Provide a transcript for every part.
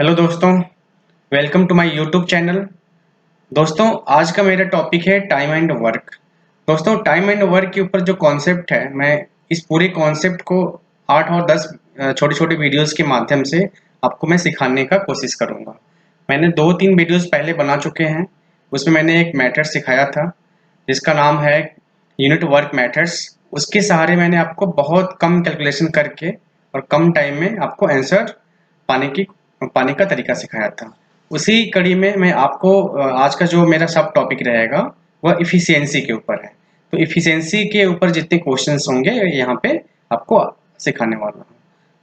Hello दोस्तों, welcome to my YouTube channel. दोस्तों, आज का मेरा टॉपिक है टाइम एंड वर्क। दोस्तों, टाइम एंड वर्क के ऊपर जो कॉन्सेप्ट है, मैं इस पूरे कॉन्सेप्ट को 8 और 10 छोटे छोटे वीडियोस के माध्यम से आपको मैं सिखाने का कोशिश करूंगा। मैंने 2-3 वीडियोस पहले बना चुके हैं। उसमें मैंने एक मेथड सिखाया था जिसका नाम है यूनिट वर्क मेथड्स। उसके सहारे मैंने आपको बहुत कम कैलकुलेशन करके और कम टाइम में आपको आंसर पाने का तरीका सिखाया था। उसी कड़ी में मैं आपको आज का जो मेरा सब टॉपिक रहेगा वह इफिशियंसी के ऊपर है। तो इफिशियंसी के ऊपर जितने क्वेश्चंस होंगे यहाँ पे आपको सिखाने वाला हूँ।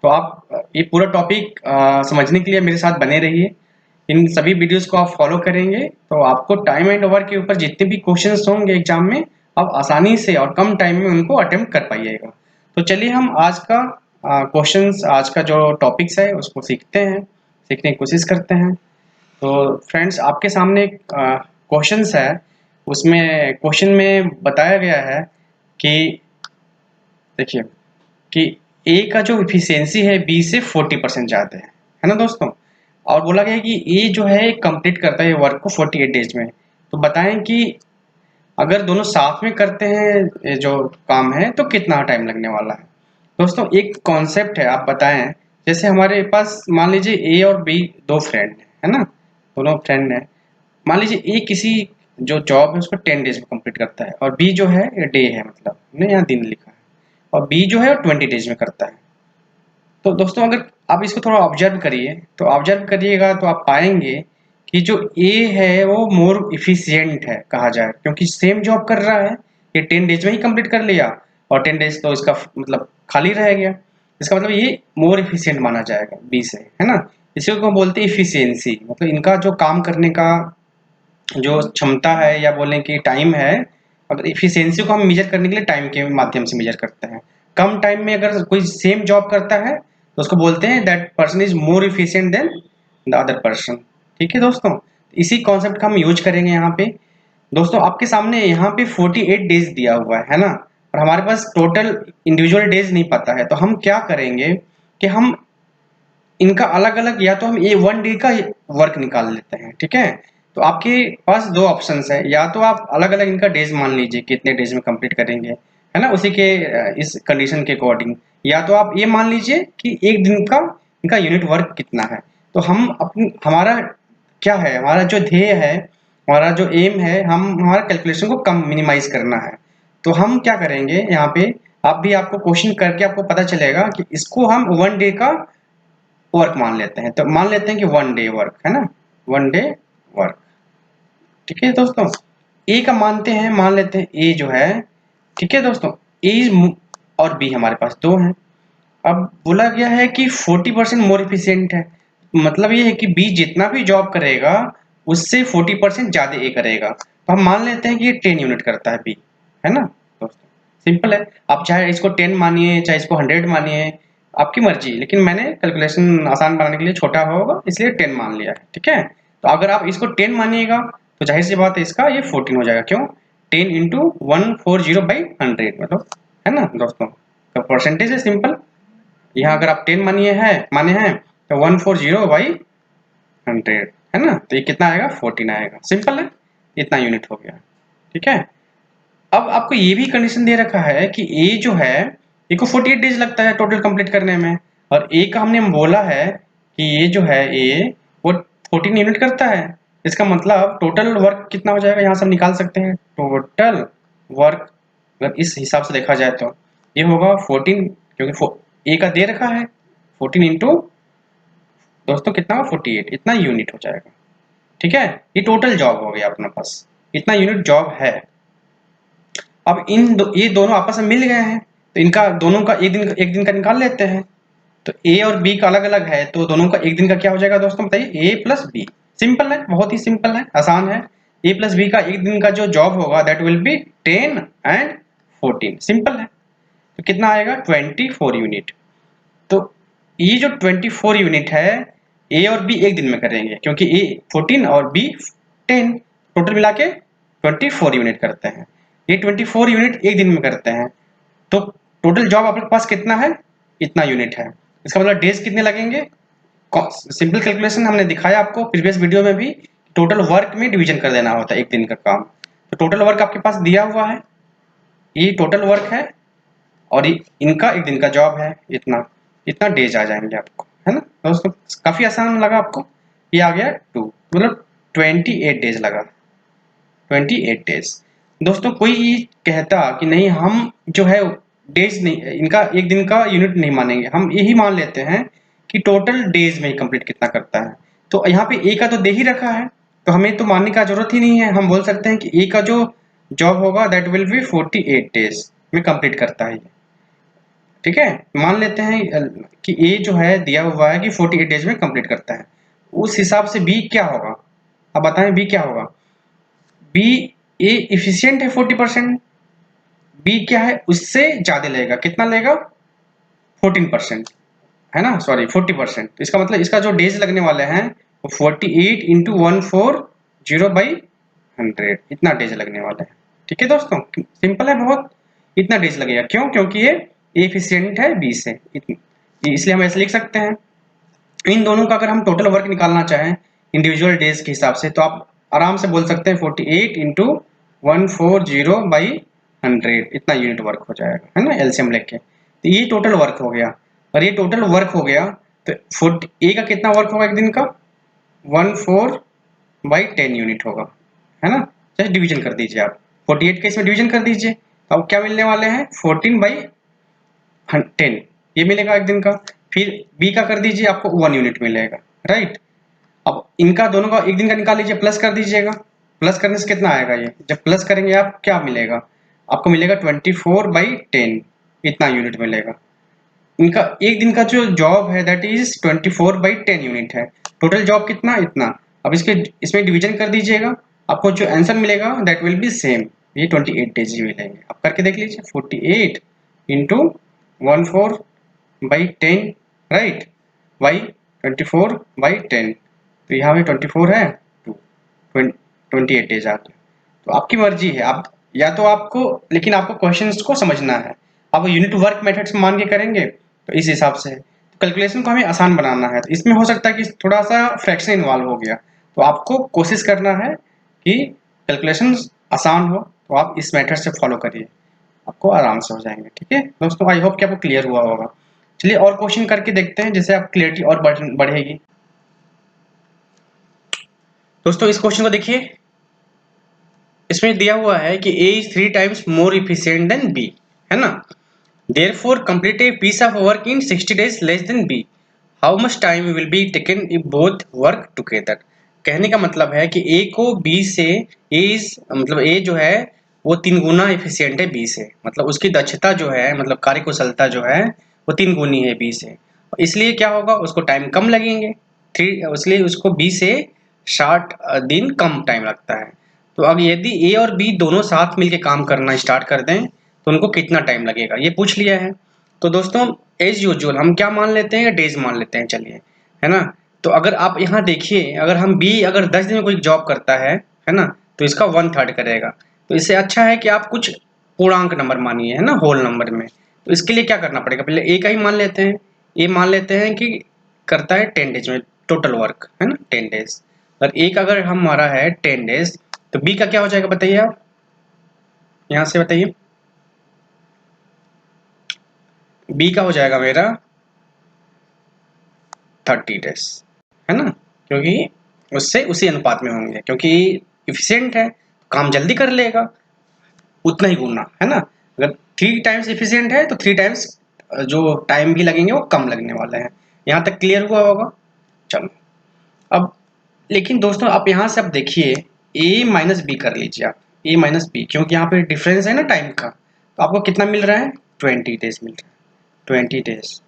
तो आप ये पूरा टॉपिक समझने के लिए मेरे साथ बने रहिए। इन सभी वीडियोस को आप फॉलो करेंगे तो आपको टाइम एंड वर्क के ऊपर जितने भी क्वेश्चंस होंगे एग्जाम में, आप आसानी से और कम टाइम में उनको अटेम्प्ट कर पाइएगा। तो चलिए हम आज का क्वेश्चंस, आज का जो टॉपिक्स है उसको सीखने की कोशिश करते हैं। तो फ्रेंड्स, आपके सामने एक क्वेश्चंस है। उसमें क्वेश्चन में बताया गया है कि देखिए कि ए का जो इफिशियंसी है बी से 40% ज़्यादा है ना दोस्तों। और बोला गया है कि ए जो है कंप्लीट करता है वर्क को 48 डेज में। तो बताएं कि अगर दोनों साथ में करते हैं ये जो काम है तो कितना टाइम लगने वाला है। दोस्तों, एक कॉन्सेप्ट है, आप बताएं। जैसे हमारे पास मान लीजिए ए और बी दो फ्रेंड है ना, दोनों फ्रेंड हैं। मान लीजिए ए किसी जो जॉब है उसको 10 डेज में कंप्लीट करता है और बी जो है डे है, मतलब हमने यहाँ दिन लिखा है, और बी जो है 20 डेज में करता है। तो दोस्तों, अगर आप इसको थोड़ा ऑब्जर्व करिए तो ऑब्जर्व करिएगा तो आप पाएंगे कि जो ए है वो मोर इफिशियंट है कहा जाए, क्योंकि सेम जॉब कर रहा है। ये 10 डेज में ही कंप्लीट कर लिया और 10 डेज तो इसका मतलब खाली रह गया। इसका मतलब ये मोर इफिशियंट माना जाएगा बी से, है ना। इसी को हम बोलते हैं इफिशियंसी, मतलब इनका जो काम करने का जो क्षमता है या बोलें कि टाइम है। अगर इफिशियंसी को हम मेजर करने के लिए टाइम के माध्यम से मेजर करते हैं। कम टाइम में अगर कोई सेम जॉब करता है तो उसको बोलते हैं that person is more efficient than the other person. ठीक है दोस्तों, इसी कॉन्सेप्ट का हम यूज करेंगे यहाँ पे। दोस्तों, आपके सामने यहाँ पे 48 डेज दिया हुआ है ना, और हमारे पास टोटल इंडिविजुअल डेज नहीं पता है। तो हम क्या करेंगे कि हम इनका अलग अलग, या तो हम ये 1 डे का वर्क निकाल लेते हैं। ठीक है, तो आपके पास दो ऑप्शंस है। या तो आप अलग अलग इनका डेज मान लीजिए कितने डेज में कंप्लीट करेंगे, है ना, उसी के इस कंडीशन के अकॉर्डिंग। या तो आप ये मान लीजिए कि एक दिन का इनका यूनिट वर्क कितना है। तो हम अपनी हमारा क्या है, हमारा जो ध्येय है, हमारा जो एम है, हम हमारा कैलकुलेशन को कम मिनिमाइज करना है। तो हम क्या करेंगे यहाँ पे, आप भी आपको क्वेश्चन करके आपको पता चलेगा कि इसको हम 1 डे का वर्क मान लेते हैं। तो मान लेते हैं कि 1 डे वर्क है ना, 1 डे वर्क। ठीक है दोस्तों, ए का मानते हैं, मान लेते हैं ए जो है। ठीक है दोस्तों, ए और बी हमारे पास दो हैं। अब बोला गया है कि 40% मोर इफिशियंट है। मतलब ये है कि बी जितना भी जॉब करेगा उससे 40% ज्यादा ए करेगा। तो हम मान लेते हैं कि ये 10 यूनिट करता है बी, है ना दोस्तों। सिंपल है, आप चाहे इसको 10 मानिए चाहे इसको 100 मानिए, आपकी मर्जी। लेकिन मैंने कैलकुलेशन आसान बनाने के लिए छोटा होगा इसलिए 10 मान लिया है। ठीक है, तो अगर आप इसको 10 मानिएगा तो जाहिर सी बात है इसका ये 14 हो जाएगा। क्यों? 10 इंटू 140/100, मतलब, है ना दोस्तों। तो परसेंटेज है सिंपल। यहाँ अगर आप 10 माने हैं तो 140/100, है ना। तो ये कितना आएगा? 14 आएगा। सिंपल है, इतना यूनिट हो गया। ठीक है, अब आपको ये भी कंडीशन दे रखा है कि ए जो है ए को 48 डेज लगता है टोटल कंप्लीट करने में, और ए का हमने बोला है कि ये जो है ए वो 14 यूनिट करता है। इसका मतलब टोटल वर्क कितना हो जाएगा, यहाँ से हम निकाल सकते हैं टोटल वर्क। अगर इस हिसाब से देखा जाए तो ये होगा 14, क्योंकि ए का दे रखा है 14 इंटू दोस्तों कितना होगा 48, इतना यूनिट हो जाएगा। ठीक है, ये टोटल जॉब हो गया अपना पास, इतना यूनिट जॉब है। अब ये दोनों आपस में मिल गए हैं तो इनका दोनों का एक दिन का निकाल लेते हैं। तो ए और बी का अलग अलग है तो दोनों का एक दिन का क्या हो जाएगा दोस्तों, बताइए। ए प्लस बी। सिंपल है, बहुत ही सिंपल है, आसान है। ए प्लस बी का एक दिन का जो जॉब होगा that will be 10 and 14। Simple है, तो कितना आएगा 24 यूनिट। तो ये जो 24 यूनिट है ए और बी एक दिन में करेंगे, क्योंकि ए 14 और बी 10, टोटल मिला के 24 यूनिट करते हैं। ये 24 यूनिट एक दिन में करते हैं। तो टोटल जॉब आपके पास कितना है, इतना यूनिट है। इसका मतलब डेज कितने लगेंगे, सिंपल कैलकुलेशन हमने दिखाया आपको प्रीवियस वीडियो में भी, टोटल वर्क में डिवीजन कर देना होता है एक दिन का काम। तो टोटल वर्क आपके पास दिया हुआ है, ये टोटल वर्क है और इनका एक दिन का जॉब है, इतना इतना डेज आ जाएंगे आपको, है ना दोस्तों। काफी आसान लगा आपको, ये आ गया 2, मतलब 28 डेज लगा, 28 डेज। दोस्तों कोई कहता कि नहीं हम जो है डेज नहीं, इनका एक दिन का यूनिट नहीं मानेंगे, हम यही मान लेते हैं कि टोटल डेज में ही कंप्लीट कितना करता है। तो यहाँ पे ए का तो दे ही रखा है, तो हमें तो मानने का जरूरत ही नहीं है। हम बोल सकते हैं कि ए का जो जॉब होगा दैट विल बी 48 डेज में कंप्लीट करता है ये, ठीक है। मान लेते हैं कि ए जो है दिया हुआ है कि 48 डेज में कंप्लीट करता है, उस हिसाब से बी क्या होगा, अब बताएं बी क्या होगा। बी, ए इफिशियंट है 40%, बी क्या है उससे ज्यादा लेगा, कितना लेगा 14%, है ना, सॉरी 40%। इसका मतलब इसका जो डेज लगने वाले हैं वो 48 इंटू 140/100, इतना डेज लगने वाला है, ठीक है दोस्तों। सिंपल है बहुत, इतना डेज लगेगा। क्यों? क्योंकि ये एफिशिएंट है बी से, इसलिए हम ऐसे लिख सकते हैं। इन दोनों का अगर हम टोटल वर्क निकालना चाहें इंडिविजुअल डेज के हिसाब से, तो आप आराम से बोल सकते हैं 48 इंटू 140/100, इतना यूनिट वर्क हो जाएगा, है ना, एलसीएम लेके। तो ये टोटल वर्क हो गया, और ये टोटल वर्क हो गया तो 40 ए का कितना वर्क होगा एक दिन का, 14/10 यूनिट होगा, है ना। जस्ट डिवीजन कर दीजिए आप, 48 के इसमें डिवीजन कर दीजिए, अब क्या मिलने वाले हैं 14/10 ये मिलेगा एक दिन का। फिर बी का कर दीजिए, आपको 1 यूनिट मिलेगा, राइट। अब इनका दोनों का एक दिन का निकाल लीजिए, प्लस कर दीजिएगा, प्लस करने से कितना आएगा, ये जब प्लस करेंगे आप क्या मिलेगा, आपको मिलेगा 24/10, इतना यूनिट मिलेगा। इनका एक दिन का जो जॉब है दैट इज 24/10 यूनिट है, टोटल जॉब कितना, इतना। अब इसमें डिवीजन कर दीजिएगा, आपको जो आंसर मिलेगा दैट विल बी सेम, ये 28 डेज ही मिलेंगे। आप करके देख लीजिए, 48 इंटू 14/10, राइट, बाई 24/10, तो यहाँ पे 24 है, 28 डेज आ गया। तो आपकी मर्जी है, आप या तो आपको, लेकिन आपको क्वेश्चंस को समझना है। आप यूनिट वर्क मेथड्स मान के करेंगे तो इस हिसाब से तो कैलकुलेशन को हमें आसान बनाना है। तो इसमें हो सकता है कि थोड़ा सा फ्रैक्शन इन्वॉल्व हो गया, तो आपको कोशिश करना है कि कैलकुलेशन आसान हो, तो आप इस मेथड से फॉलो करिए, आपको आराम से हो जाएंगे, ठीक है दोस्तों। आई होप कि आपको क्लियर हुआ होगा। चलिए और क्वेश्चन करके देखते हैं, जिससे आप क्लियरिटी और बढ़ेगी। दोस्तों इस क्वेश्चन को देखिए, इसमें दिया हुआ है कि A is 3 times more efficient than B, है ना। Therefore complete a piece of work in 60 days less than B. How much time will be taken if both work together? कहने का मतलब है कि A को B से मतलब A जो है वो 3 गुना एफिशिएंट है B से, मतलब उसकी दक्षता जो है, मतलब कार्यकुशलता जो है वो 3 गुनी है B से, इसलिए क्या होगा, उसको टाइम कम लगेंगे, इसलिए उसको B से 60 दिन कम टाइम लगता है। तो अब यदि ए और बी दोनों साथ मिलके काम करना स्टार्ट कर दें तो उनको कितना टाइम लगेगा, ये पूछ लिया है। तो दोस्तों एज यूजुअल हम क्या मान लेते हैं, डेज मान लेते हैं, चलिए, है ना। तो अगर आप यहाँ देखिए, अगर हम बी अगर 10 दिन में कोई जॉब करता है ना, तो इसका 1/3 करेगा। तो इससे अच्छा है कि आप कुछ पूर्णांक नंबर मानिए, है ना, होल नंबर में। तो इसके लिए क्या करना पड़ेगा, पहले ए का ही मान लेते हैं, ए मान लेते हैं कि करता है 10 डेज में टोटल वर्क, है ना, 10 डेज। अगर ए का अगर हमारा है 10 डेज, तो बी का क्या हो जाएगा बताइए आप, यहां से बताइए, बी का हो जाएगा मेरा 30 डेज, है ना, क्योंकि उससे उसी अनुपात में होंगे, क्योंकि इफिशिएंट है, काम जल्दी कर लेगा, उतना ही गुना, है ना। अगर 3 टाइम्स इफिशिएंट है तो 3 टाइम्स जो टाइम भी लगेंगे वो कम लगने वाले हैं। यहाँ तक क्लियर हुआ होगा। चलो अब, लेकिन दोस्तों आप यहाँ से अब देखिए, a माइनस बी कर लीजिए आप, a माइनस बी, क्योंकि यहाँ पे डिफरेंस है ना टाइम का, तो आपको कितना मिल रहा है, 20 डेज मिल रहा है, 20 डेज।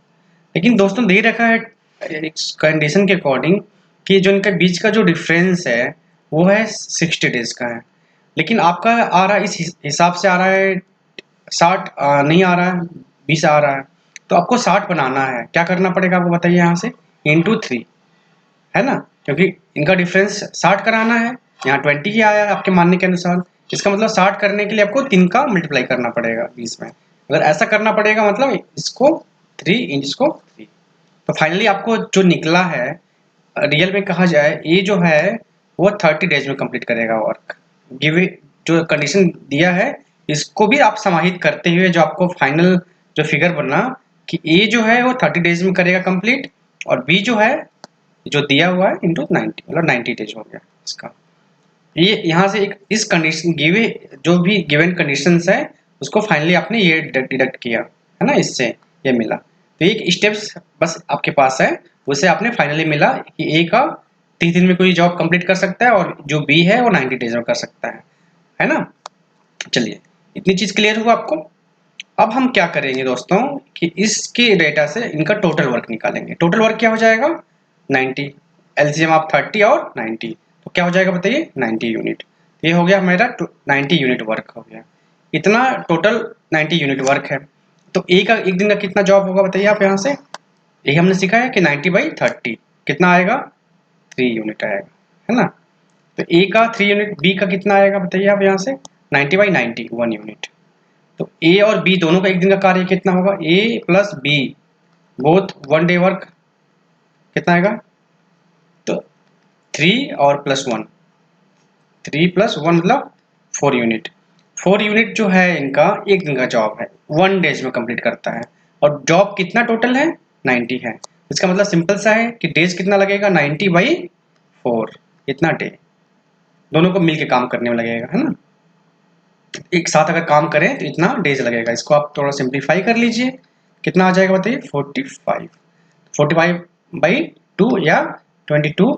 लेकिन दोस्तों दे रखा है कंडीशन के अकॉर्डिंग कि जो इनका बीच का जो डिफरेंस है वो है 60 डेज का है, लेकिन आपका आ रहा है इस हिसाब से आ रहा है 60 नहीं आ रहा है, 20 आ रहा है। तो आपको 60 बनाना है, क्या करना पड़ेगा आपको बताइए, यहाँ से इंटू 3, है ना, क्योंकि इनका डिफरेंस 60 कराना है, यहाँ 20 ही आया है आपके मानने के अनुसार। इसका मतलब 60 करने के लिए आपको 3 का मल्टीप्लाई करना पड़ेगा 20 में। अगर ऐसा करना पड़ेगा मतलब इसको 3 इसको 3, तो फाइनली आपको जो निकला है, रियल में कहा जाए, ये जो है वो 30 डेज में कंप्लीट करेगा वर्क। गिव जो कंडीशन दिया है इसको भी आप समाहित करते हुए जो आपको फाइनल जो फिगर बना कि ए जो है वो 30 डेज में करेगा कंप्लीट, और बी जो है जो दिया हुआ है इंटू 90, मतलब 90 डेज हो गया इसका। ये यहाँ से एक इस कंडीशन गिवे जो भी गिवन कंडीशंस है उसको फाइनली आपने ये डिडक्ट किया है ना, इससे ये मिला। तो एक स्टेप्स बस आपके पास है, उसे आपने फाइनली मिला कि ए का 30 दिन में कोई जॉब कंप्लीट कर सकता है और जो बी है वो 90 डेज में कर सकता है ना। चलिए इतनी चीज क्लियर हुआ आपको। अब हम क्या करेंगे दोस्तों कि इसके डेटा से इनका टोटल वर्क निकालेंगे। टोटल वर्क क्या हो जाएगा 90, एलसीएम आप 30 और 90, तो क्या हो जाएगा बताइए 90 यूनिट। ये हो गया मेरा 90 यूनिट वर्क हो गया, इतना टोटल 90 यूनिट वर्क है। तो ए का एक दिन का कितना जॉब होगा बताइए आप। यहाँ से यही हमने सीखा है कि 90/30 कितना आएगा 3 यूनिट आएगा, है ना। तो ए का 3 यूनिट, बी का कितना आएगा बताइए आप। यहाँ से 90/90 1 यूनिट। तो ए और बी दोनों का एक दिन का कार्य कितना होगा, A plus B both 1 day work कितना आएगा, तो 3 और +1, 3 + 1 मतलब 4 यूनिट। 4 यूनिट जो है इनका एक दिन का जॉब है, 1 डेज में कंप्लीट करता है। और जॉब कितना टोटल है 90 है। इसका मतलब सिंपल सा है कि डेज कितना लगेगा 90/4, इतना डे दोनों को मिलके काम करने में लगेगा, है ना। एक साथ अगर काम करें तो इतना डेज लगेगा। इसको आप थोड़ा सिंप्लीफाई कर लीजिए, कितना आ जाएगा बताइए 45, 45/2 या 22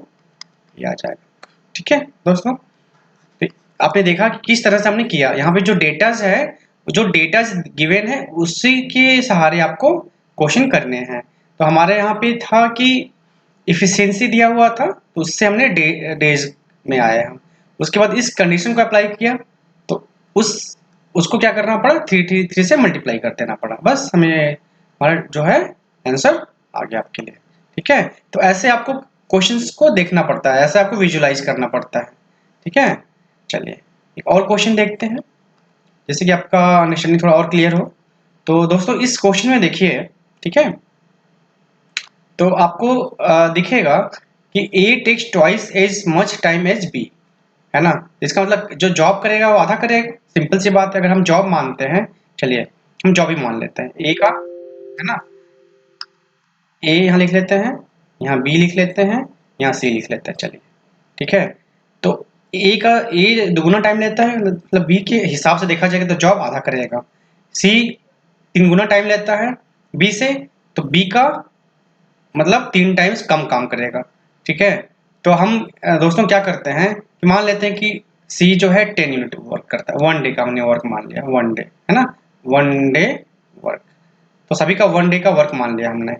ये आ जाएगा। ठीक है दोस्तों, तो आपने देखा कि किस तरह से हमने किया। यहाँ पे जो डेटाज है, जो डेटाज गिवन है उसी के सहारे आपको क्वेश्चन करने हैं। तो हमारे यहाँ पे था कि इफिशियंसी दिया हुआ था, तो उससे हमने डेज में आए हम। उसके बाद इस कंडीशन को अप्लाई किया तो उसको क्या करना पड़ा, 3 से मल्टीप्लाई कर देना पड़ा, बस हमें हमारा जो है आंसर आ गया आपके लिए। ठीक है, तो ऐसे आपको क्वेश्चंस को देखना पड़ता है, ऐसे आपको विजुलाइज करना पड़ता है। ठीक है, चलिए एक और क्वेश्चन देखते हैं, जैसे कि आपका अंडरस्टैंडिंग थोड़ा और क्लियर हो। तो दोस्तों इस क्वेश्चन में देखिए, ठीक है, तो आपको दिखेगा कि A takes twice as much time as B, है ना। इसका मतलब जो जॉब करेगा वो आधा करेगा, सिंपल सी बात है। अगर हम जॉब मानते हैं, चलिए हम जॉब ही मान लेते हैं ए का, है ना। ए यहाँ लिख लेते हैं, यहाँ बी लिख लेते हैं, यहाँ सी लिख लेते हैं, चलिए ठीक है। तो ए दुगुना टाइम लेता है, मतलब बी के हिसाब से देखा जाएगा तो जॉब आधा करेगा। सी 3 गुना टाइम लेता है बी से, तो बी का मतलब 3 टाइम्स कम काम करेगा। ठीक है, तो हम दोस्तों क्या करते हैं कि मान लेते हैं कि सी जो है 10 यूनिट वर्क करता है, 1 डे का हमने वर्क मान लिया, 1 डे, है ना, 1 डे वर्क। तो सभी का 1 डे का वर्क मान लिया हमने।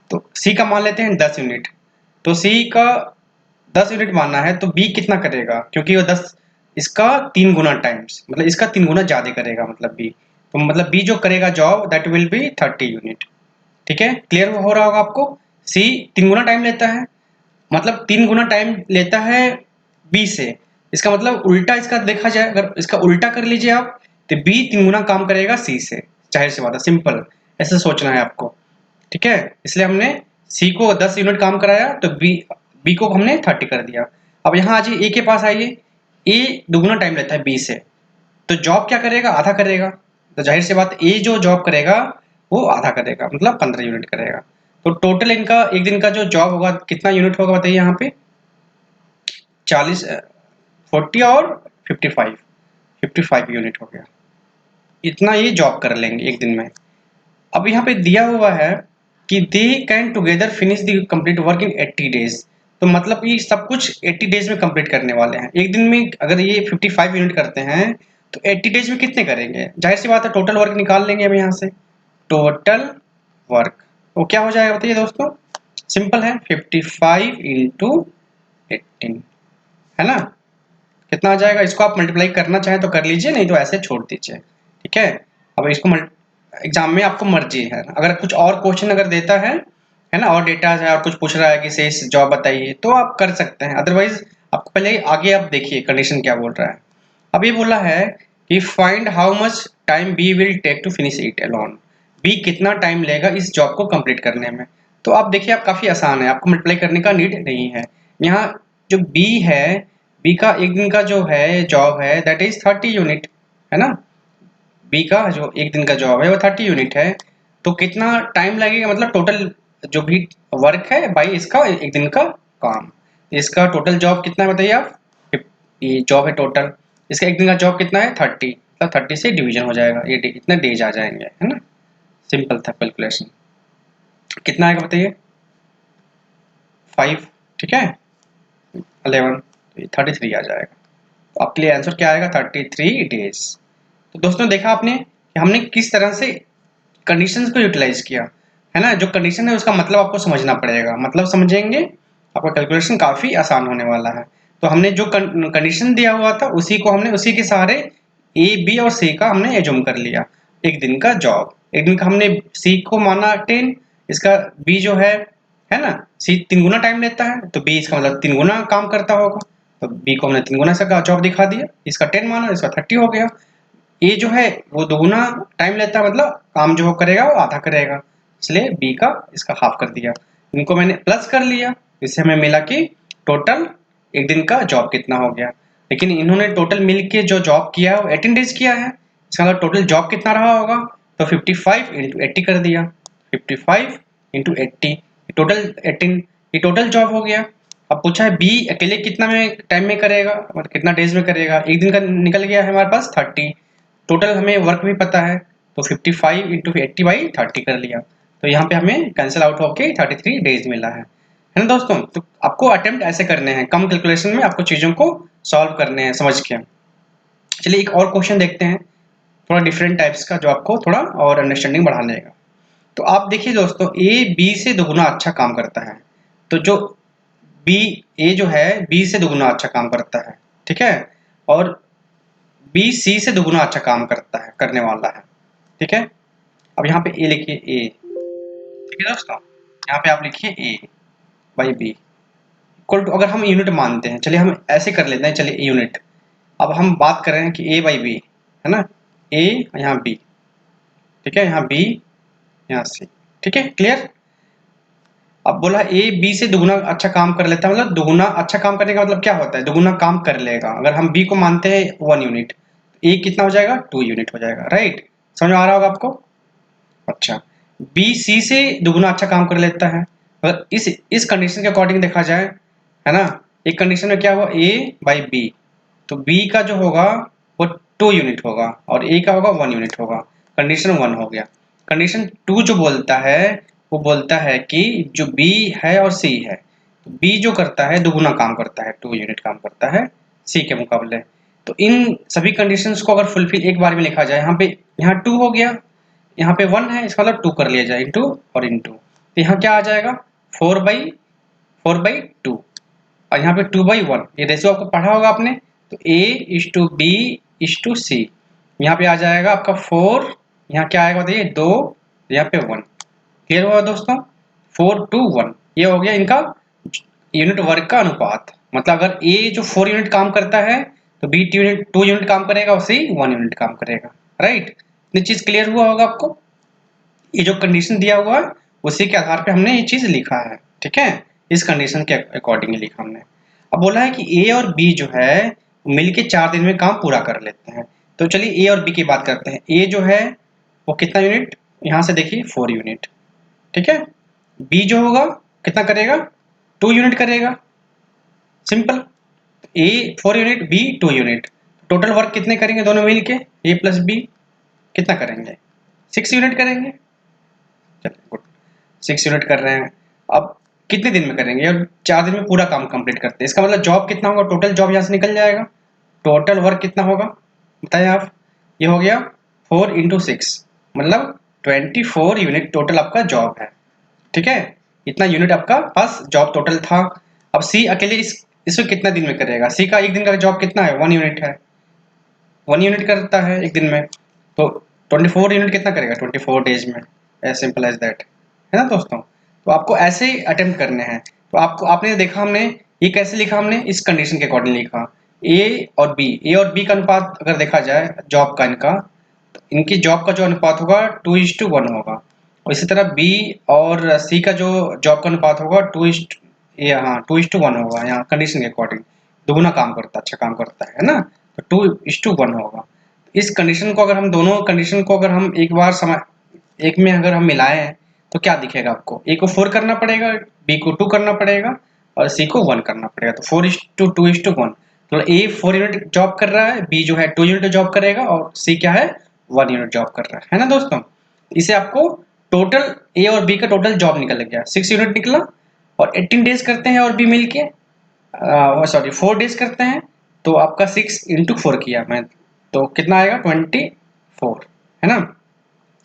तो सी का मान लेते हैं 10 यूनिट, तो सी का 10 यूनिट मानना है, तो बी कितना करेगा, क्योंकि वो 10 इसका 3 गुना टाइम्स, मतलब इसका 3 गुना ज़्यादा करेगा, मतलब बी। तो मतलब बी जो करेगा job that will be 30 unit. ठीक है, क्लियर हो रहा होगा आपको। सी 3 गुना टाइम लेता है, मतलब 3 गुना टाइम लेता है बी से। इसका मतलब उल्टा इसका देखा जाए, अगर इसका उल्टा कर लीजिए आप, तो बी 3 गुना काम करेगा सी से, जाहिर सी बात है, सिंपल ऐसे सोचना है आपको। ठीक है, इसलिए हमने सी को 10 यूनिट काम कराया, तो बी को हमने 30 कर दिया। अब यहाँ आ जाइए ए के पास आइए, ए दुगुना टाइम लेता है बी से, तो जॉब क्या करेगा आधा करेगा। तो जाहिर सी बात ए जो जॉब करेगा वो आधा करेगा, मतलब 15 यूनिट करेगा। तो टोटल इनका एक दिन का जो जॉब होगा कितना यूनिट होगा बताइए यहाँ पे, 40 40 और 55 यूनिट हो गया, इतना ये जॉब कर लेंगे एक दिन में। अब यहाँ पे दिया हुआ है कि they can together finish the complete work in 80 days. तो मतलब ये सब कुछ 80 डेज में कंप्लीट करने वाले हैं एक दिन में। अगर ये 55 यूनिट करते हैं तो 80 डेज में कितने करेंगे, जाहिर सी बात है टोटल वर्क निकाल लेंगे हम यहाँ से। टोटल वर्क वो क्या हो जाएगा बताइए दोस्तों, सिंपल है 55 इंटू 18, है ना। कितना आ जाएगा, इसको आप मल्टीप्लाई करना चाहें तो कर लीजिए, नहीं तो ऐसे छोड़ दीजिए। ठीक है, अब इसको एग्जाम में आपको मर्जी है, अगर कुछ और क्वेश्चन अगर देता है ना, और डेटा है और कुछ पूछ रहा है कि शेष जॉब बताइए, तो आप कर सकते हैं। अदरवाइज आपको पहले आगे आप देखिए कंडीशन क्या बोल रहा है। अब ये बोला है कि find how much time B will take to finish it alone. B कितना टाइम लेगा इस जॉब को कंप्लीट करने में। तो आप देखिए, आप काफ़ी आसान है, आपको मल्टीप्लाई करने का नीड नहीं है। यहाँ जो बी है, बी का एक दिन का जो है जॉब है दैट इज 30 यूनिट, है ना। बी का जो एक दिन का जॉब है वो 30 यूनिट है। तो कितना टाइम लगेगा, मतलब टोटल जो भी वर्क है बाई इसका एक दिन का काम। इसका टोटल जॉब कितना है बताइए आप। ये जॉब है टोटल, इसका एक दिन का जॉब कितना है 30, मतलब 30 से डिवीजन हो जाएगा, ये इतने डेज आ जाएंगे, है ना। सिंपल था कैलकुलेशन। कितना आएगा बताइए, 5, ठीक है, 11, 33 आ जाएगा। तो आपके लिए आंसर क्या आएगा, 33 डेज। तो दोस्तों देखा आपने कि हमने किस तरह से कंडीशंस को यूटिलाइज किया, है ना। जो कंडीशन है उसका मतलब आपको समझना पड़ेगा, मतलब समझेंगे आपका कैलकुलेशन काफ़ी आसान होने वाला है। तो हमने जो कंडीशन दिया हुआ था उसी को हमने उसी के सहारे ए बी और सी का हमने एज्यूम कर लिया। एक दिन का जॉब, एक दिन का हमने सी को माना 10, इसका बी जो है ना, सी 3 गुना टाइम लेता है तो बी इसका मतलब 3 गुना काम करता होगा, तो बी को हमने 3 गुना से जॉब दिखा दिया। इसका 10 माना, इसका 30 हो गया। ए जो है वो 2 गुना टाइम लेता है, मतलब काम जो करेगा वो आधा करेगा, इसलिए बी का इसका हाफ कर दिया। इनको मैंने प्लस कर लिया, इससे हमें मिला कि टोटल एक दिन का जॉब कितना हो गया। लेकिन इन्होंने टोटल मिल के जो जॉब किया है वो 18 डेज किया है, इसका मतलब टोटल जॉब कितना रहा होगा, तो 55 इंटू 80 कर दिया। 55 इंटू 80, टोटल 18, ये टोटल जॉब हो गया। अब पूछा है बी अकेले कितना में टाइम में करेगा, मतलब कितना डेज में करेगा। एक दिन का निकल गया है हमारे पास 30, टोटल हमें वर्क भी पता है, तो 55 इंटू 80 बाई 30 कर लिया, तो यहाँ पे हमें कैंसिल आउट होके 33 डेज मिला है ना दोस्तों। तो आपको अटेम्प्ट ऐसे करने हैं, कम कैलकुलेशन में आपको चीज़ों को सॉल्व करने हैं समझ के। चलिए एक और क्वेश्चन देखते हैं, थोड़ा डिफरेंट टाइप्स का, जो आपको थोड़ा और अंडरस्टैंडिंग बढ़ा देगा। तो आप देखिए दोस्तों, ए बी से दोगुना अच्छा काम करता है, तो जो बी ए जो है बी से दोगुना अच्छा काम करता है, ठीक है, और बी सी से दोगुना अच्छा काम करता है, करने वाला है, ठीक है। अब यहाँ पे ए लिखिए, ए, ठीक है दोस्तों, यहाँ पे आप लिखिए ए बाई बी इक्वल टू, अगर हम यूनिट मानते हैं, चलिए हम ऐसे कर लेते हैं, चलिए यूनिट। अब हम बात कर रहे हैं कि ए बाई बी, है ना, ए यहाँ बी, ठीक है, यहाँ बी यहाँ सी, ठीक है, क्लियर। अब बोला ए बी से दुगुना अच्छा काम कर लेता है, मतलब दुगुना अच्छा काम करने का मतलब क्या होता है, दुगुना काम कर लेगा। अगर हम बी को मानते हैं 1 यूनिट, ए कितना हो जाएगा, 2 यूनिट हो जाएगा, राइट। समझ में आ रहा होगा आपको। अच्छा, बी सी से दुगुना अच्छा काम कर लेता है, अगर इस कंडीशन के अकॉर्डिंग देखा जाए, है ना। एक कंडीशन में क्या हुआ, ए बाई बी, तो बी का जो होगा वो 2 यूनिट होगा और ए का होगा 1 यूनिट होगा, कंडीशन 1 हो गया। कंडीशन 2 जो बोलता है वो बोलता है कि जो बी है और सी है, तो बी जो करता है दुगुना काम करता है, 2 यूनिट काम करता है सी के मुकाबले। तो इन सभी कंडीशंस को अगर फुलफिल एक बार में लिखा जाए, यहाँ पे यहाँ 2 हो गया, यहाँ पे 1 है, इसका मतलब 2 कर लिया जाए, इंटू और इंटू, तो यहाँ क्या आ जाएगा 4/2, और यहाँ पे 2/1, ये रेशियो आपको पढ़ा होगा आपने। तो A is to B is to C, यहाँ पे आ जाएगा आपका 4, यहाँ क्या आएगा बताइए 2, यहाँ पे 1। क्लियर हुआ दोस्तों, 4:1, ये हो गया इनका यूनिट वर्क का अनुपात। मतलब अगर A जो 4 यूनिट काम करता है तो B 2 यूनिट काम करेगा और C 1 यूनिट काम करेगा, राइट। ये चीज क्लियर हुआ होगा आपको। ये जो कंडीशन दिया हुआ है उसी के आधार पे हमने ये चीज लिखा है, ठीक है, इस कंडीशन के अकॉर्डिंग लिखा हमने। अब बोला है कि ए और बी जो है मिलके 4 दिन में काम पूरा कर लेते हैं। तो चलिए ए और बी की बात करते हैं। ए जो है वो कितना यूनिट, यहाँ से देखिए 4 यूनिट, ठीक है। बी जो होगा कितना करेगा, 2 यूनिट करेगा, simple. A 4 unit, B 2 unit, total work कितने करेंगे दोनों मिल के, ए प्लस बी कितना करेंगे, 6 यूनिट करेंगे। चलिए गुड, 6 यूनिट कर रहे हैं। अब कितने दिन में करेंगे, और 4 दिन में पूरा काम कंप्लीट करते हैं। इसका मतलब जॉब कितना होगा, टोटल जॉब यहाँ से निकल जाएगा, टोटल वर्क कितना होगा बताइए आप। ये हो गया 4 इंटू 6, मतलब 24 यूनिट टोटल आपका जॉब है, ठीक है। इतना यूनिट आपका पास जॉब टोटल था। अब सी अकेले इसमें कितना दिन में करेगा, सी का एक दिन का जॉब कितना है, 1 यूनिट है, 1 यूनिट करता है एक दिन में, तो 24 यूनिट कितना करेगा 24 डेज में, एज सिंपल एज दैट, है ना दोस्तों। तो आपको ऐसे ही अटेम्प्ट करने हैं। तो आपने देखा हमने ये कैसे लिखा, हमने इस कंडीशन के अकॉर्डिंग लिखा। ए और बी का अनुपात अगर देखा जाए जॉब का इनका, तो इनकी जॉब का जो अनुपात होगा 2:1 होगा, और इसी तरह बी और सी का जो जॉब का अनुपात होगा 2:1 होगा। यहाँ कंडीशन के अकॉर्डिंग दुगुना काम करता है, अच्छा काम करता है ना, तो 2:1 होगा। इस कंडीशन को अगर हम दोनों कंडीशन को अगर हम एक में अगर हम मिलाएं हैं तो क्या दिखेगा आपको? ए को 4 करना पड़ेगा, बी को 2 करना पड़ेगा और सी को 1 करना पड़ेगा। तो 4:2:1, तो ए 4 यूनिट जॉब कर रहा है, बी जो है 2 यूनिट जॉब करेगा और सी क्या है 1 यूनिट जॉब कर रहा है ना दोस्तों। इसे आपको टोटल ए और बी का टोटल जॉब निकल गया, 6 यूनिट निकला। और 18 डेज करते हैं और बी मिल के सॉरी 4 डेज करते हैं, तो आपका 6 इंटू 4 किया मैं, तो कितना आएगा 24 है ना।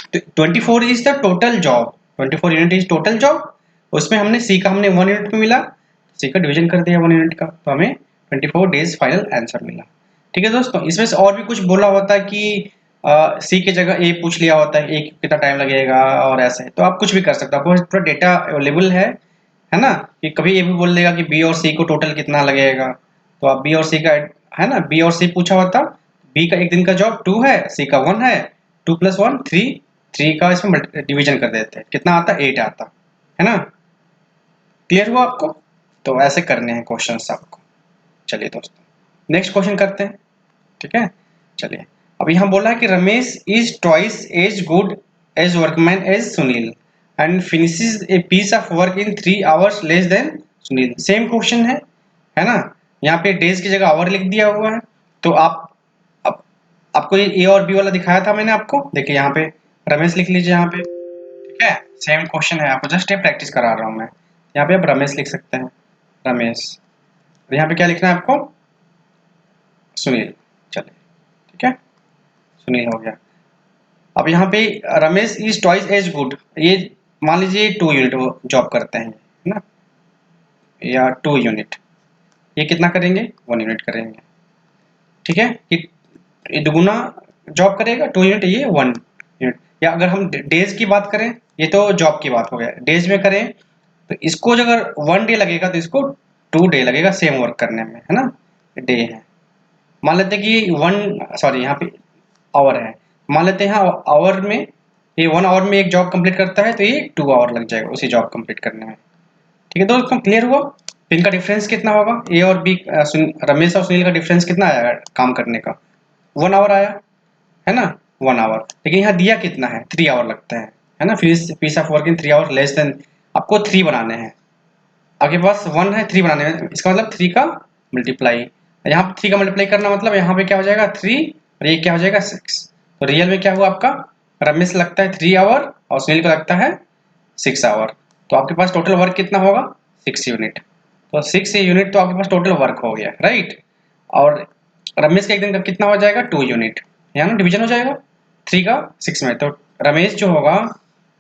तो 24 is the total job, 24 unit is total job. उसमें हमने सी का हमने 1 यूनिट में मिला, सी का डिवीजन कर दिया 1 यूनिट का, तो हमें 24 डेज फाइनल आंसर मिला। ठीक है दोस्तों, इसमें से और भी कुछ बोला होता है कि सी की जगह ए पूछ लिया होता है, ए कितना टाइम लगेगा और ऐसे, तो आप कुछ भी कर सकते हो, आपको पूरा डेटा अवेलेबल है ना। कि कभी ये भी बोल देगा कि बी और सी को टोटल कितना लगेगा, तो आप बी और सी का है ना, बी और सी पूछा होता, बी का एक दिन का जॉब 2 है, सी का 1 है, 2 + 1 3, 3 का इसमें डिवीजन कर देते हैं, कितना आता 8 आता है ना। क्लियर हुआ आपको? तो ऐसे करने हैं क्वेश्चंस आपको। चलिए दोस्तों नेक्स्ट क्वेश्चन करते हैं, ठीक है। चलिए, अब यहाँ बोला है कि Ramesh is twice as good as workman as Sunil and finishes a piece of work in 3 hours less than Sunil. Same question है ना। यहाँ पे डेज की जगह आवर लिख दिया हुआ है, तो आप आपको ये ए और बी वाला दिखाया था मैंने आपको, देखिए यहाँ पे रमेश लिख लीजिए यहाँ पे, ठीक है। सेम क्वेश्चन है, आपको जस्ट ये प्रैक्टिस करा रहा हूँ मैं। यहाँ पे आप रमेश लिख सकते हैं, रमेश, और यहाँ पे क्या लिखना है आपको, सुनील। चलिए ठीक है, सुनील हो गया। अब यहाँ पे Ramesh is twice as good, ये मान लीजिए 2 यूनिट वो जॉब करते हैं है ना, या 2 यूनिट, ये कितना करेंगे 1 यूनिट करेंगे, ठीक है। ये दुगुना जॉब करेगा 2 यूनिट, ये 1 यूनिट। या अगर हम डेज की बात करें, ये तो जॉब की बात हो गया, डेज में करें तो इसको अगर 1 डे लगेगा तो इसको 2 डे लगेगा सेम वर्क करने में, है ना। डे है, मान लेते हैं कि 1 सॉरी यहाँ पे आवर है, मान लेते हैं आवर में ये 1 आवर में एक जॉब कंप्लीट करता है, तो ये 2 आवर लग जाएगा उसी जॉब कंप्लीट करने में। ठीक है दोस्तों, क्लियर हुआ? तो इनका डिफरेंस कितना होगा, ए और बी, रमेश और सुनील का डिफरेंस कितना आया काम करने का, 1 आवर आया है ना, 1 आवर। लेकिन यहाँ दिया कितना है 3 आवर लगता है ना। Piece of work in 3 hour less than, आपको 3 बनाने हैं, आपके पास 1 है 3 बनाने में, इसका मतलब 3 का मल्टीप्लाई, यहाँ पे 3 का मल्टीप्लाई करना मतलब यहाँ पे क्या हो जाएगा 3 और ये क्या हो जाएगा 6। तो रियल में क्या हुआ आपका, रमेश लगता है 3 आवर और सुनील को लगता है 6 आवर, तो आपके पास टोटल वर्क कितना होगा 6 यूनिट। तो 6 यूनिट तो आपके पास टोटल वर्क हो गया, राइट। और रमेश का एक दिन का कितना हो जाएगा 2 यूनिट, यहाँ ना डिवीजन हो जाएगा 3 का 6 में, तो रमेश जो होगा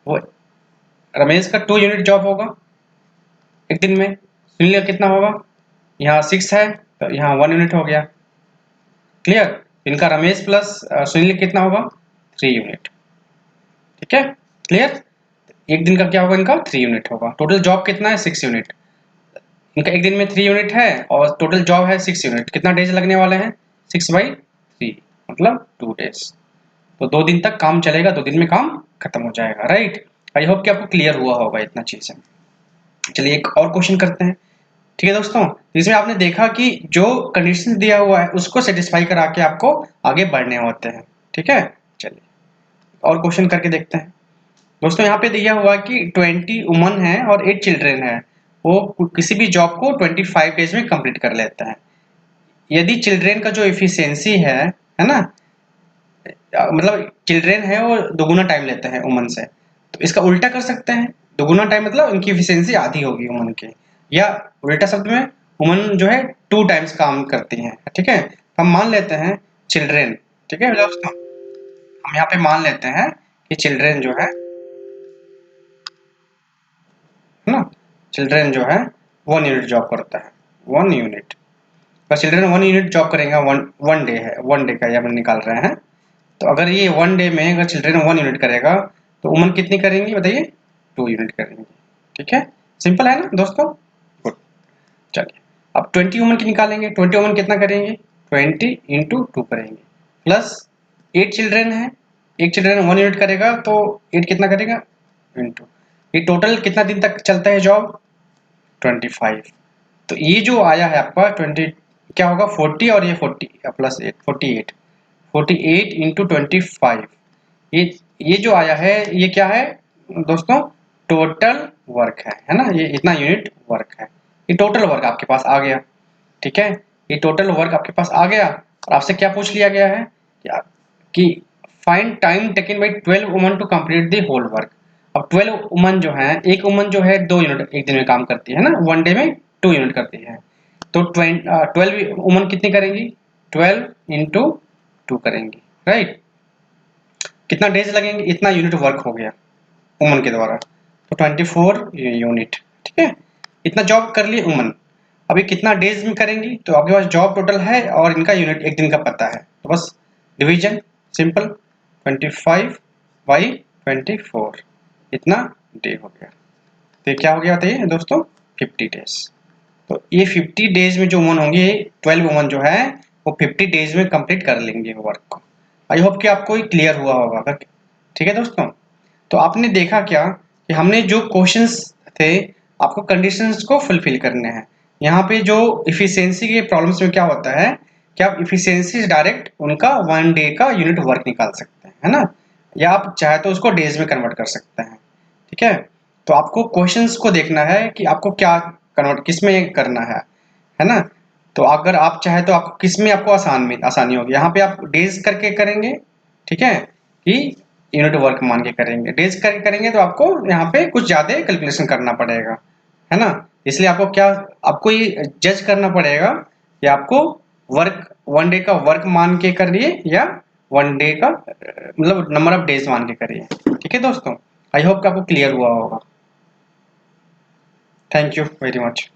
वो, रमेश का 2 यूनिट जॉब होगा एक दिन में। सुनील का कितना होगा, यहाँ 6 है तो यहाँ 1 यूनिट हो गया। क्लियर, इनका रमेश प्लस सुनील कितना होगा 3 यूनिट, ठीक है। क्लियर, एक दिन का क्या होगा इनका 3 यूनिट होगा, टोटल जॉब कितना है 6 यूनिट। इनका एक दिन में 3 यूनिट है और टोटल जॉब है 6 यूनिट, कितना डेज लगने वाले हैं 6/3 मतलब 2 डेज। तो 2 दिन तक काम चलेगा, 2 दिन में काम खत्म हो जाएगा, राइट। आई होप कि आपको क्लियर हुआ होगा इतना चीज़ है। चलिए एक और क्वेश्चन करते हैं, ठीक है दोस्तों। इसमें आपने देखा कि जो कंडीशन दिया हुआ है उसको सेटिस्फाई करा के आपको आगे बढ़ने होते हैं, ठीक है। चलिए और क्वेश्चन करके देखते हैं दोस्तों। यहाँ पे दिया हुआ कि 20 वुमन है और 8 चिल्ड्रेन है, वो किसी भी जॉब को 25 डेज में कंप्लीट कर लेते हैं। यदि चिल्ड्रेन का जो एफिशिएंसी है ना, मतलब चिल्ड्रेन है वो दोगुना टाइम लेते हैं वुमन से, तो इसका उल्टा कर सकते हैं, दोगुना टाइम मतलब उनकी एफिशिएंसी आधी होगी वुमन की, या उल्टा शब्द में वुमन जो है 2 टाइम्स काम करती हैं, ठीक है। हम मान लेते हैं चिल्ड्रेन, ठीक है दोस्तों, हम यहाँ पे मान लेते हैं कि चिल्ड्रेन जो है ना, चिल्ड्रेन जो है 1 यूनिट जॉब करता है, 1 यूनिट। तो चिल्ड्रेन 1 यूनिट जॉब करेंगे, वन डे है, 1 डे का ये हम निकाल रहे हैं। तो अगर ये 1 डे में अगर चिल्ड्रेन 1 यूनिट करेगा तो वुमन कितनी करेंगी बताइए 2 यूनिट करेंगी, ठीक है। सिंपल है ना दोस्तों, गुड। चलिए अब 20 वुमन की निकालेंगे, 20 वुमन कितना करेंगे 20 इंटू 2 करेंगे, प्लस 8 चिल्ड्रेन है, एक चिल्ड्रेन 1 यूनिट करेगा तो 8 कितना करेगा इंटू, ये टोटल कितना दिन तक चलता है जॉब? 25। तो ये जो आया है आपका 20 क्या होगा 40 और ये 40 प्लस 8 48, 48 इंटू 25। ये जो आया है ये क्या है दोस्तों? टोटल वर्क है ना, ये इतना यूनिट वर्क है। ये टोटल वर्क आपके पास आ गया, ठीक है, ये टोटल वर्क आपके पास आ गया। और आपसे क्या पूछ लिया गया है कि find time taken by 12 woman to complete the whole work. अब 12 वुमन जो है, एक वुमन जो है 2 यूनिट एक दिन में काम करती है ना, वन डे में 2 यूनिट करती है। तो 12 वुमन कितनी करेंगी? 12 इंटू 2 करेंगी, राइट। कितना डेज लगेंगे? इतना यूनिट वर्क हो गया वुमन के द्वारा, तो 24 यूनिट, ठीक है। इतना जॉब कर लिए वुमन। अभी कितना डेज में करेंगी? तो आपके पास जॉब टोटल है और इनका यूनिट एक दिन का पता है, तो बस डिवीजन सिंपल, 25 बाई 24, इतना डे हो गया। तो ये क्या हो गया बताइए दोस्तों? 50 डेज। तो ये 50 डेज में जो वुमन होंगे, 12 वुमन जो है वो 50 डेज में कंप्लीट कर लेंगे वर्क को। आई होप कि आपको ये क्लियर हुआ होगा, ठीक है दोस्तों। तो आपने देखा क्या कि हमने जो क्वेश्चंस थे आपको कंडीशंस को फुलफिल करने हैं। यहाँ पे जो इफिशियंसी के प्रॉब्लम्स में क्या होता है कि आप इफिशियंसी डायरेक्ट उनका 1 डे का यूनिट वर्क निकाल सकते हैं, है ना, या आप चाहे तो उसको डेज में कन्वर्ट कर सकते हैं, ठीक है। तो आपको क्वेश्चंस को देखना है कि आपको क्या कन्वर्ट किस में करना है ना। तो अगर आप चाहे तो आपको किस में आपको आसानी होगी, यहाँ पे आप डेज करके करेंगे, ठीक है, कि यूनिट वर्क मान के करेंगे। डेज करके करेंगे तो आपको यहाँ पे कुछ ज्यादा कैलकुलेशन करना पड़ेगा, है ना। इसलिए आपको ये जज करना पड़ेगा कि आपको वर्क 1 डे का वर्क मान के करिए या 1 डे का मतलब नंबर ऑफ डेज मान के करिए, ठीक है दोस्तों। आई होप कि आपको क्लियर हुआ होगा। Thank you very much.